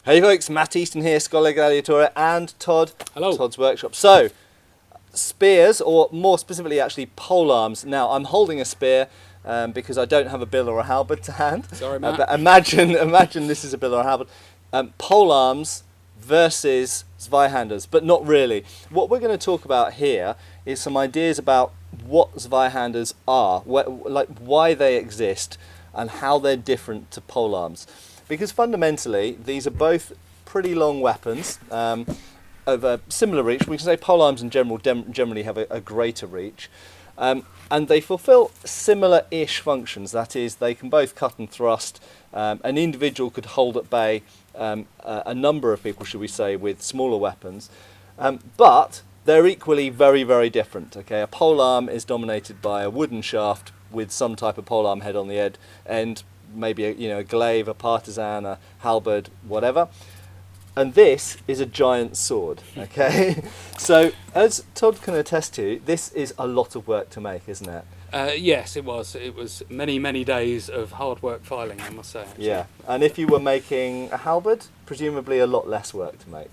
Hey folks, Matt Easton here, Scholar Gladiator, and Todd. Hello. Todd's Workshop. So, spears, or more specifically actually polearms. Now, I'm holding a spear because I don't have a bill or a halberd to hand. Sorry, Matt. But imagine this is a bill or a halberd. Polearms versus Zweihanders, but not really. What we're going to talk about here is some ideas about what Zweihanders are, why they exist, and how they're different to polearms. Because fundamentally, these are both pretty long weapons of a similar reach. We can say polearms in general generally have a greater reach. And they fulfill similar-ish functions. That is, they can both cut and thrust. An individual could hold at bay a number of people, should we say, with smaller weapons. But they're equally very, very different. Okay, a polearm is dominated by a wooden shaft with some type of polearm head on the end, maybe a glaive, a partisan, a halberd, whatever. And this is a giant sword, okay? So, as Todd can attest to, this is a lot of work to make, isn't it? Yes, it was. It was many, many days of hard work filing, I must say. Actually. Yeah, and if you were making a halberd, presumably a lot less work to make.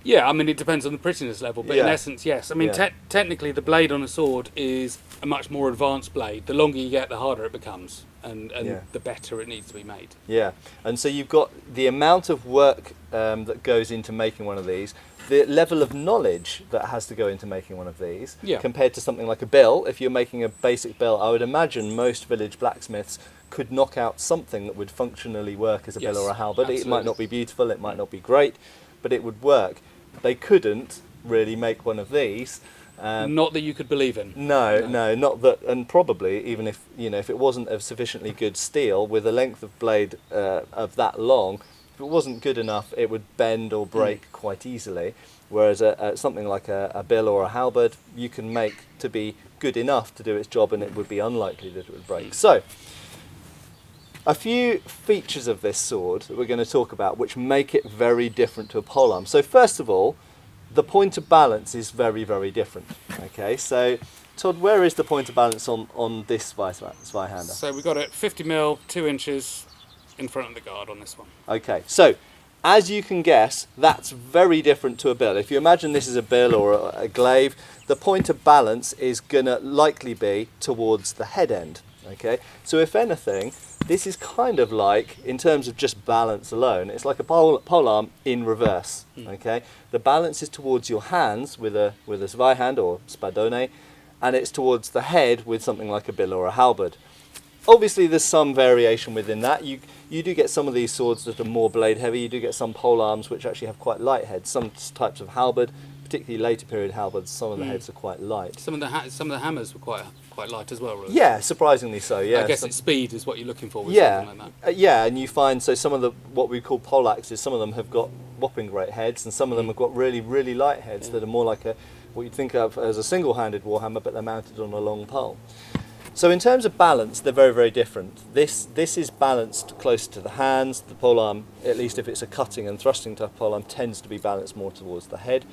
Yeah, I mean, it depends on the prettiness level, but in essence, yes. I mean, technically, the blade on a sword is a much more advanced blade. The longer you get, the harder it becomes, and the better it needs to be made. Yeah, and so you've got the amount of work that goes into making one of these, the level of knowledge that has to go into making one of these, compared to something like a bill. If you're making a basic bill, I would imagine most village blacksmiths could knock out something that would functionally work as a bill or a halberd. Absolutely. It might not be beautiful, it might not be great, but it would work. They couldn't really make one of these. Not that you could believe in. No, not that, and probably even if it wasn't of sufficiently good steel with a length of blade of that long, if it wasn't good enough, it would bend or break quite easily. Whereas something like a bill or a halberd, you can make to be good enough to do its job, and it would be unlikely that it would break. So, a few features of this sword that we're going to talk about which make it very different to a polearm. So first of all, the point of balance is very, very different. Okay, so Todd, where is the point of balance on this Zweihander? So we got it 50mm, 2 inches in front of the guard on this one. Okay, so as you can guess, that's very different to a bill. If you imagine this is a bill or a glaive, the point of balance is going to likely be towards the head end. Okay, so if anything, this is kind of like, in terms of just balance alone, it's like a polearm in reverse. Okay, the balance is towards your hands with a Zweihander or spadone, and it's towards the head with something like a bill or a halberd. Obviously, there's some variation within that. You do get some of these swords that are more blade heavy. You do get some polearms which actually have quite light heads. Some types of halberd, particularly later period halberds, some of the heads are quite light. Some of the hammers were quite light as well, really. Yeah, surprisingly so. Yeah, I guess it's speed is what you're looking for with something like that. Yeah, and you find some of the what we call poleaxes, some of them have got whopping great heads, and some of them have got really, really light heads that are more like what you'd think of as a single-handed warhammer, but they're mounted on a long pole. So in terms of balance, they're very, very different. This is balanced closer to the hands. The polearm, at least if it's a cutting and thrusting type polearm, tends to be balanced more towards the head.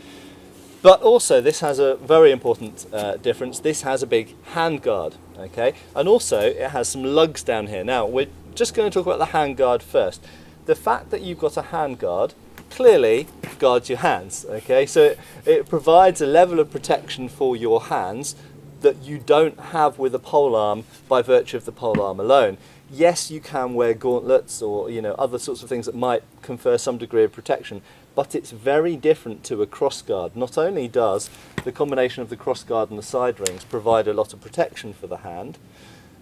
But also, this has a very important difference. This has a big handguard, okay? And also, it has some lugs down here. Now, we're just going to talk about the handguard first. The fact that you've got a handguard clearly guards your hands, okay? So it provides a level of protection for your hands that you don't have with a polearm by virtue of the polearm alone. Yes, you can wear gauntlets or other sorts of things that might confer some degree of protection, but it's very different to a crossguard. Not only does the combination of the crossguard and the side rings provide a lot of protection for the hand,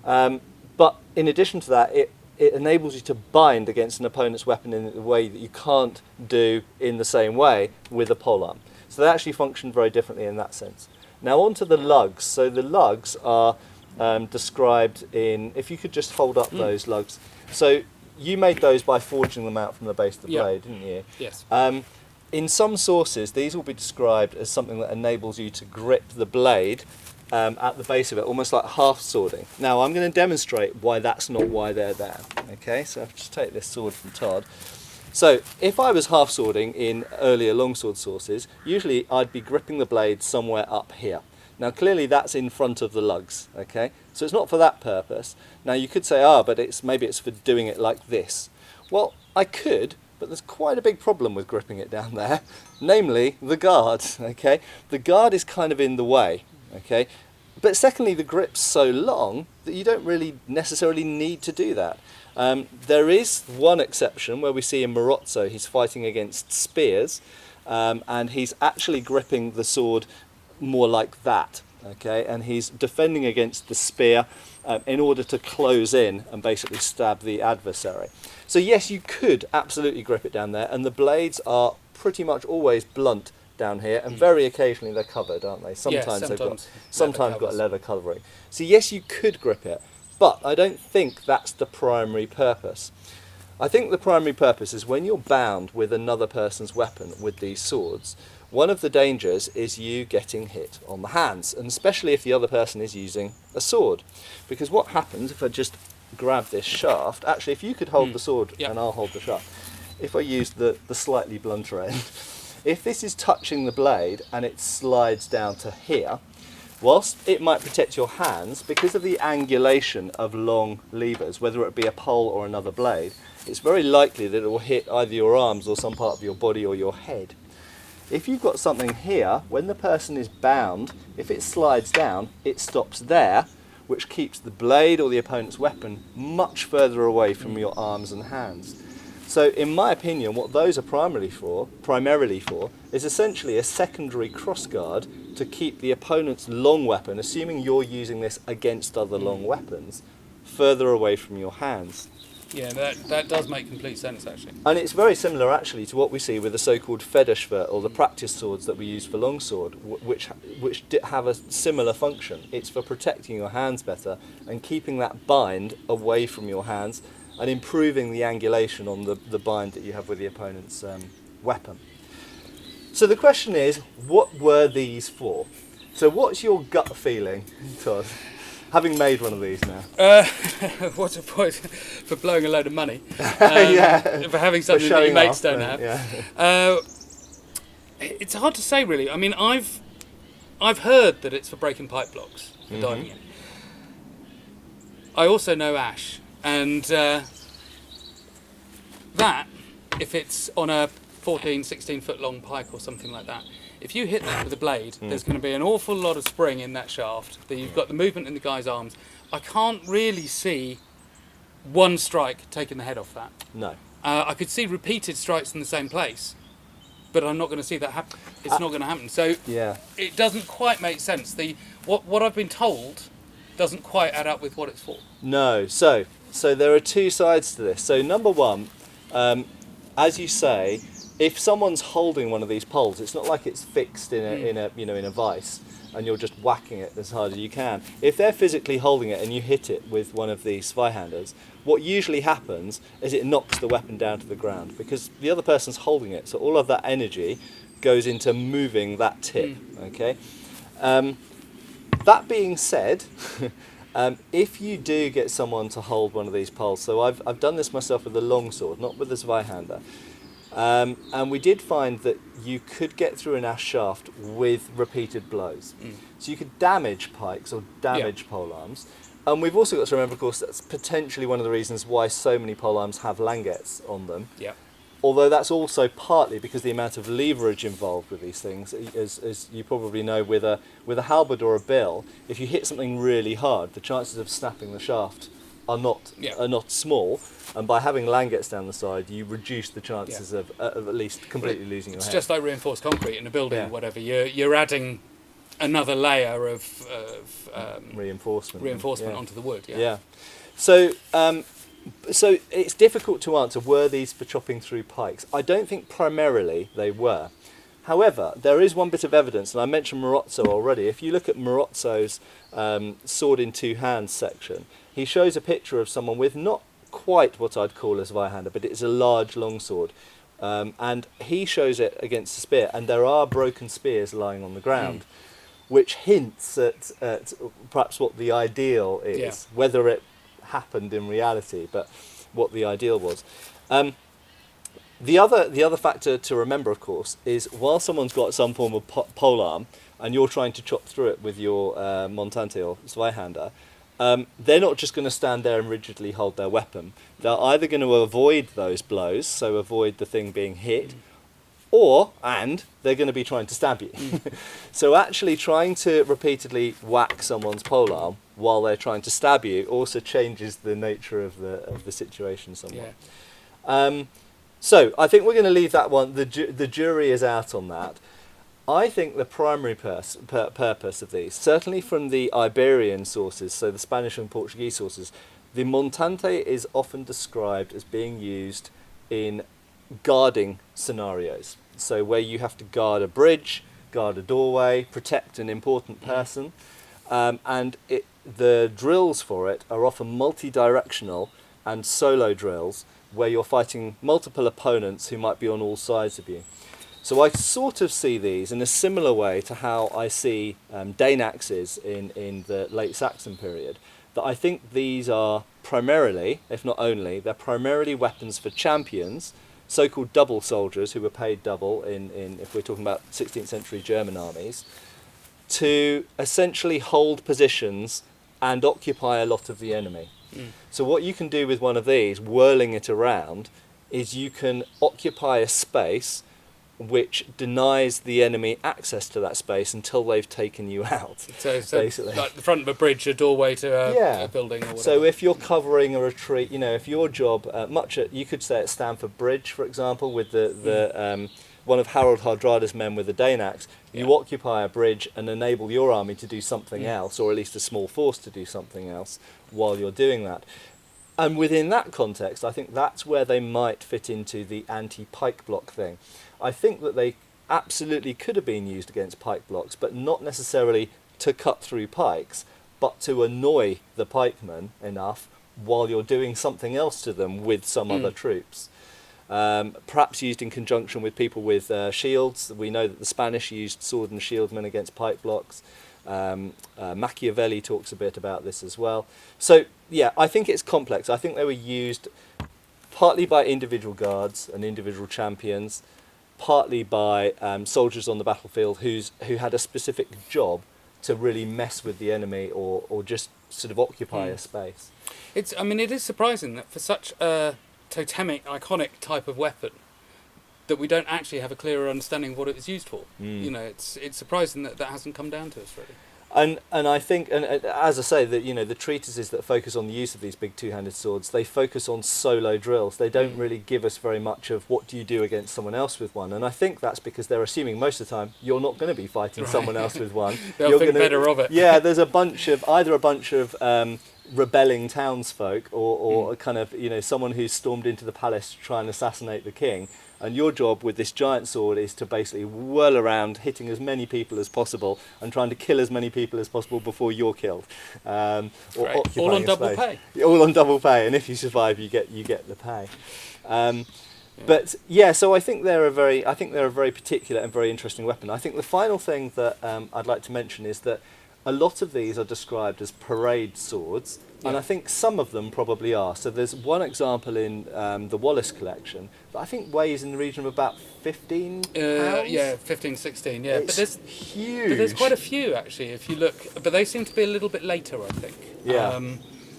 but in addition to that, it enables you to bind against an opponent's weapon in a way that you can't do in the same way with a polearm. So they actually function very differently in that sense. Now on to the lugs. So the lugs are described in, if you could just hold up those lugs. So you made those by forging them out from the base of the blade, didn't you? Yes. In some sources, these will be described as something that enables you to grip the blade at the base of it, almost like half swording. Now, I'm going to demonstrate why that's not why they're there. Okay, so I'll just take this sword from Todd. So, if I was half swording in earlier longsword sources, usually I'd be gripping the blade somewhere up here. Now clearly that's in front of the lugs, okay? So it's not for that purpose. Now you could say, but maybe it's for doing it like this. Well, I could, but there's quite a big problem with gripping it down there, namely the guard. Okay, the guard is kind of in the way. Okay, but secondly, the grip's so long that you don't really necessarily need to do that. There is one exception where we see in Marozzo he's fighting against spears, and he's actually gripping the sword more like that. Okay, and he's defending against the spear in order to close in and basically stab the adversary. So yes, you could absolutely grip it down there, and the blades are pretty much always blunt down here, and very occasionally they're covered, aren't they? Sometimes they've got a leather covering. So yes, you could grip it, but I don't think that's the primary purpose. I think the primary purpose is when you're bound with another person's weapon with these swords, one of the dangers is you getting hit on the hands, and especially if the other person is using a sword. Because what happens if I just grab this shaft, actually if you could hold the sword and I'll hold the shaft, if I use the slightly blunter end, if this is touching the blade and it slides down to here, whilst it might protect your hands, because of the angulation of long levers, whether it be a pole or another blade, it's very likely that it will hit either your arms or some part of your body or your head. If you've got something here, when the person is bound, if it slides down, it stops there, which keeps the blade or the opponent's weapon much further away from your arms and hands. So in my opinion, what those are primarily for is essentially a secondary crossguard to keep the opponent's long weapon, assuming you're using this against other long weapons, further away from your hands. Yeah, that does make complete sense, actually. And it's very similar, actually, to what we see with the so-called Federschwert, or the practice swords that we use for longsword, which have a similar function. It's for protecting your hands better and keeping that bind away from your hands and improving the angulation on the bind that you have with the opponent's weapon. So the question is, what were these for? So what's your gut feeling, Todd? Having made one of these now. What's a point for blowing a load of money? For having something that your mates don't have. Yeah. It's hard to say, really. I mean, I've heard that it's for breaking pipe blocks, for diving in. I also know ash, and that, if it's on a 14, 16 foot long pike or something like that, if you hit that with a blade, there's going to be an awful lot of spring in that shaft. You've got the movement in the guy's arms. I can't really see one strike taking the head off that. No. I could see repeated strikes in the same place, but I'm not going to see that happen. It's not going to happen. So it doesn't quite make sense. What I've been told doesn't quite add up with what it's for. No. So there are two sides to this. So number one, as you say, if someone's holding one of these poles, it's not like it's fixed in a vice and you're just whacking it as hard as you can. If they're physically holding it and you hit it with one of these Zweihanders, what usually happens is it knocks the weapon down to the ground because the other person's holding it. So all of that energy goes into moving that tip. Okay. That being said, if you do get someone to hold one of these poles, so I've done this myself with the longsword, not with the Zweihander. And we did find that you could get through an ash shaft with repeated blows. So you could damage pikes or damage polearms. And we've also got to remember, of course, that's potentially one of the reasons why so many polearms have languettes on them. Yeah. Although that's also partly because the amount of leverage involved with these things, as you probably know, with a halberd or a bill, if you hit something really hard, the chances of snapping the shaft are not small, and by having languettes down the side, you reduce the chances of at least completely losing your head. It's just like reinforced concrete in a building or whatever. You're adding another layer of reinforcement onto the wood. Yeah. So it's difficult to answer, were these for chopping through pikes? I don't think primarily they were. However, there is one bit of evidence, and I mentioned Marozzo already. If you look at Marozzo's sword in two hands section, he shows a picture of someone with not quite what I'd call a Zweihander, but it's a large longsword. And he shows it against a spear, and there are broken spears lying on the ground, which hints at perhaps what the ideal is, whether it happened in reality, but what the ideal was. The other factor to remember, of course, is while someone's got some form of polearm and you're trying to chop through it with your montante or Zweihander, they're not just going to stand there and rigidly hold their weapon. They're either going to avoid those blows, so avoid the thing being hit, and they're going to be trying to stab you. So actually trying to repeatedly whack someone's polearm while they're trying to stab you also changes the nature of the situation somewhat. Yeah. So I think we're going to leave that one. The jury is out on that. I think the primary purpose of these, certainly from the Iberian sources, so the Spanish and Portuguese sources, the montante is often described as being used in guarding scenarios. So where you have to guard a bridge, guard a doorway, protect an important person, and the drills for it are often multi-directional and solo drills where you're fighting multiple opponents who might be on all sides of you. So I sort of see these in a similar way to how I see Dane axes in the late Saxon period, that I think these are primarily, if not only, they're primarily weapons for champions, so-called double soldiers who were paid double in if we're talking about 16th century German armies, to essentially hold positions and occupy a lot of the enemy. So what you can do with one of these, whirling it around, is you can occupy a space which denies the enemy access to that space until they've taken you out. So basically, like the front of a bridge, a doorway to a building or whatever. So if you're covering a retreat, if your job, you could say at Stamford Bridge, for example, with the one of Harold Hardrada's men with the Dane axe, you occupy a bridge and enable your army to do something else, or at least a small force to do something else while you're doing that. And within that context, I think that's where they might fit into the anti-pike block thing. I think that they absolutely could have been used against pike blocks, but not necessarily to cut through pikes, but to annoy the pikemen enough while you're doing something else to them with some other troops. Perhaps used in conjunction with people with shields. We know that the Spanish used sword and shieldmen against pike blocks. Machiavelli talks a bit about this as well. So, yeah, I think it's complex. I think they were used partly by individual guards and individual champions, partly by soldiers on the battlefield who had a specific job to really mess with the enemy or just sort of occupy a space. It is surprising that for such a totemic, iconic type of weapon, that we don't actually have a clearer understanding of what it is used for. It's surprising that hasn't come down to us really. And I think, and as I say, that the treatises that focus on the use of these big two-handed swords, they focus on solo drills. They don't really give us very much of what do you do against someone else with one. And I think that's because they're assuming most of the time you're not going to be fighting someone else with one. They'll think better of it. Yeah, there's either a bunch of rebelling townsfolk or kind of someone who's stormed into the palace to try and assassinate the king. And your job with this giant sword is to basically whirl around, hitting as many people as possible and trying to kill as many people as possible before you're killed. Or all on double pay. All on double pay, and if you survive, you get the pay. But yeah, so I think they're a very particular and very interesting weapon. I think the final thing that I'd like to mention is that a lot of these are described as parade swords, and I think some of them probably are. So there's one example in the Wallace collection that I think weighs in the region of about 15 pounds. 15, 16, yeah. It's but there's huge. But there's quite a few, actually, if you look. But they seem to be a little bit later, I think. Yeah.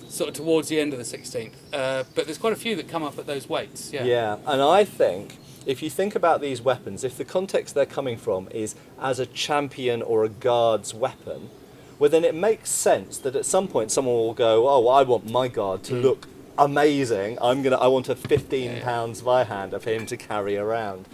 Sort of towards the end of the 16th. But there's quite a few that come up at those weights, yeah. Yeah, and I think, if you think about these weapons, if the context they're coming from is as a champion or a guard's weapon, well, then it makes sense that at some point someone will go, oh, well, I want my guard to look amazing. I want a 15-pound Zweihander for him to carry around.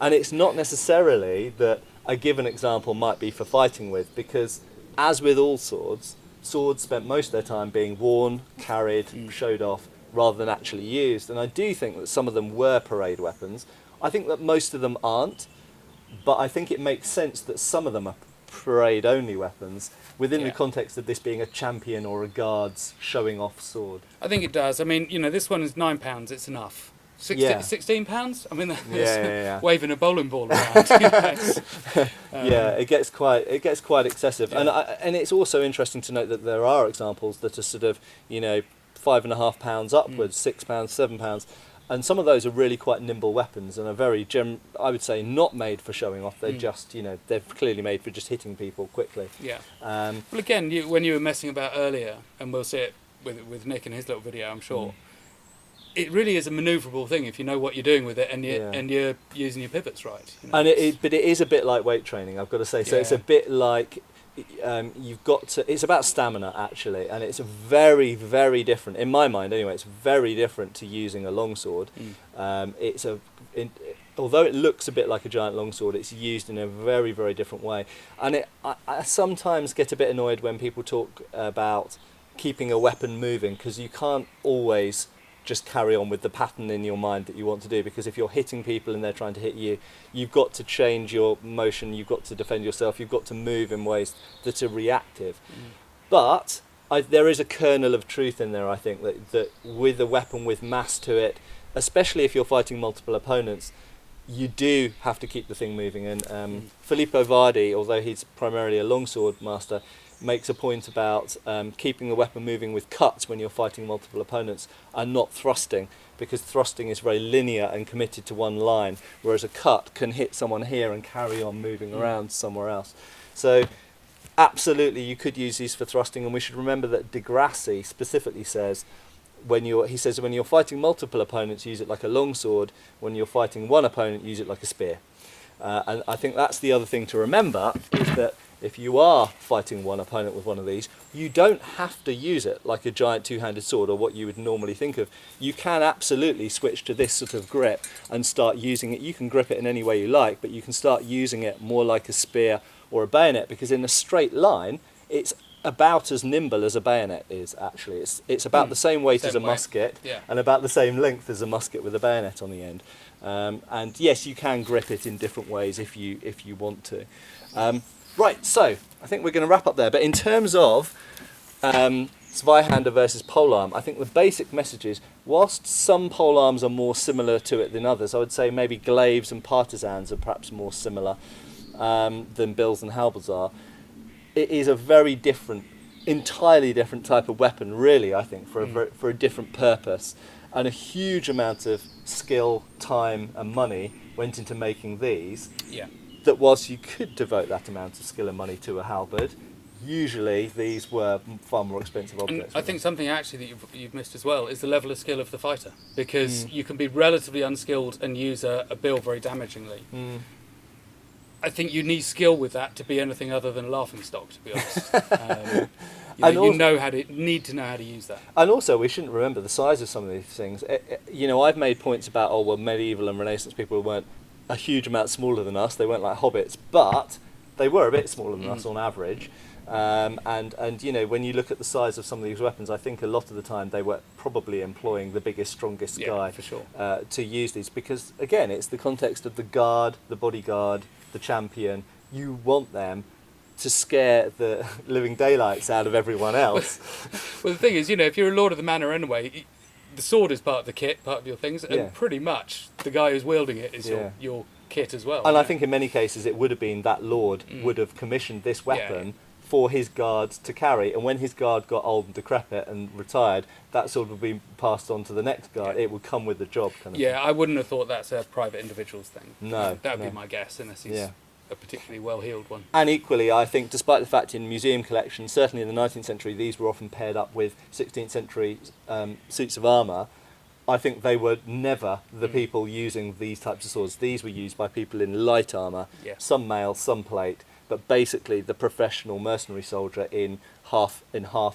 And it's not necessarily that a given example might be for fighting with, because as with all swords spent most of their time being worn, carried, showed off, rather than actually used. And I do think that some of them were parade weapons. I think that most of them aren't, but I think it makes sense that some of them are parade-only weapons within the context of this being a champion or a guard's showing off sword. I think it does. I mean, this one is £9, it's enough. 16 pounds? I mean, that's waving a bowling ball around. It gets quite excessive. Yeah. And it's also interesting to note that there are examples that are sort of, £5.5 upwards, £6, £7. And some of those are really quite nimble weapons and are very, I would say, not made for showing off. They're just, they're clearly made for just hitting people quickly. Yeah. Well, again, when you were messing about earlier, and we'll see it with Nick in his little video, I'm sure, it really is a manoeuvrable thing if you know what you're doing with it and you're using your pivots right. And but it is a bit like weight training, I've got to say. So it's a bit like you've got to. It's about stamina actually, and it's very, very different in my mind. Anyway, it's very different to using a longsword. Although it looks a bit like a giant longsword, it's used in a very, very different way. And I sometimes get a bit annoyed when people talk about keeping a weapon moving, because you can't always just carry on with the pattern in your mind that you want to do, because if you're hitting people and they're trying to hit you, you've got to change your motion, you've got to defend yourself, you've got to move in ways that are reactive. But there is a kernel of truth in there, I think, that with a weapon with mass to it, especially if you're fighting multiple opponents, you do have to keep the thing moving. And Filippo Vardi, although he's primarily a longsword master, makes a point about keeping the weapon moving with cuts when you're fighting multiple opponents and not thrusting, because thrusting is very linear and committed to one line, whereas a cut can hit someone here and carry on moving around somewhere else. So absolutely you could use these for thrusting, and we should remember that De Grassi specifically says when you're fighting multiple opponents, use it like a longsword. When you're fighting one opponent, use it like a spear. And I think that's the other thing to remember, is that if you are fighting one opponent with one of these, you don't have to use it like a giant two-handed sword or what you would normally think of. You can absolutely switch to this sort of grip and start using it. You can grip it in any way you like, but you can start using it more like a spear or a bayonet, because in a straight line, it's about as nimble as a bayonet is, actually. It's about the same weight as a musket, and about the same length as a musket with a bayonet on the end. And yes, you can grip it in different ways if you want to. Right, so I think we're going to wrap up there. But in terms of Zweihander versus polearm, I think the basic message is, whilst some polearms are more similar to it than others, I would say maybe glaives and partisans are perhaps more similar than bills and halberds are. It is a very different, entirely different type of weapon, really, I think, for a different purpose. And a huge amount of skill, time and money went into making these. Yeah. That whilst you could devote that amount of skill and money to a halberd, usually these were far more expensive objects. And I think something actually that you've missed as well is the level of skill of the fighter, because you can be relatively unskilled and use a bill very damagingly. I think you need skill with that to be anything other than a laughing stock, to be honest. Need to know how to use that. And also, we shouldn't remember the size of some of these things. I've made points about, medieval and Renaissance people weren't a huge amount smaller than us. They weren't like hobbits, but they were a bit smaller than us on average. And when you look at the size of some of these weapons, I think a lot of the time they were probably employing the biggest, strongest guy for sure. To use these, because again, it's the context of the guard, the bodyguard, the champion. You want them to scare the living daylights out of everyone else. Well, the thing is, if you're a lord of the manor anyway, the sword is part of the kit, part of your things, and pretty much the guy who's wielding it is your kit as well. And I think in many cases it would have been that lord would have commissioned this weapon for his guard to carry, and when his guard got old and decrepit and retired, that sword would be passed on to the next guard. It would come with the job, kind of thing. I wouldn't have thought that's a private individual's thing. No. That would be my guess, unless he's a particularly well-heeled one. And equally, I think, despite the fact in museum collections, certainly in the 19th century, these were often paired up with 16th century suits of armour, I think they were never the people using these types of swords. These were used by people in light armour, some mail, some plate, but basically the professional mercenary soldier in half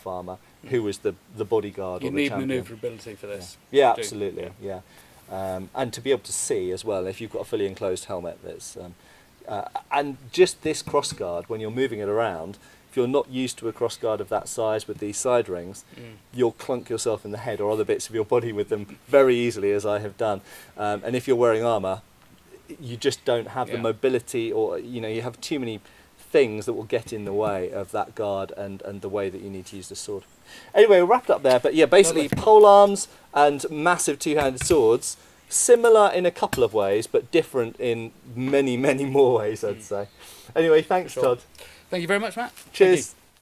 armour, who was the bodyguard or the champion. You need manoeuvrability for this. Yeah, absolutely, and to be able to see as well, if you've got a fully enclosed helmet, that's and just this crossguard, when you're moving it around, if you're not used to a crossguard of that size with these side rings, you'll clunk yourself in the head or other bits of your body with them very easily, as I have done. And if you're wearing armour, you just don't have the mobility, or you have too many things that will get in the way of that guard and the way that you need to use the sword. Anyway, we're wrapped up there, but basically polearms and massive two-handed swords, similar in a couple of ways, but different in many, many more ways, I'd say. Anyway, thanks, Todd. Thank you very much, Matt. Cheers.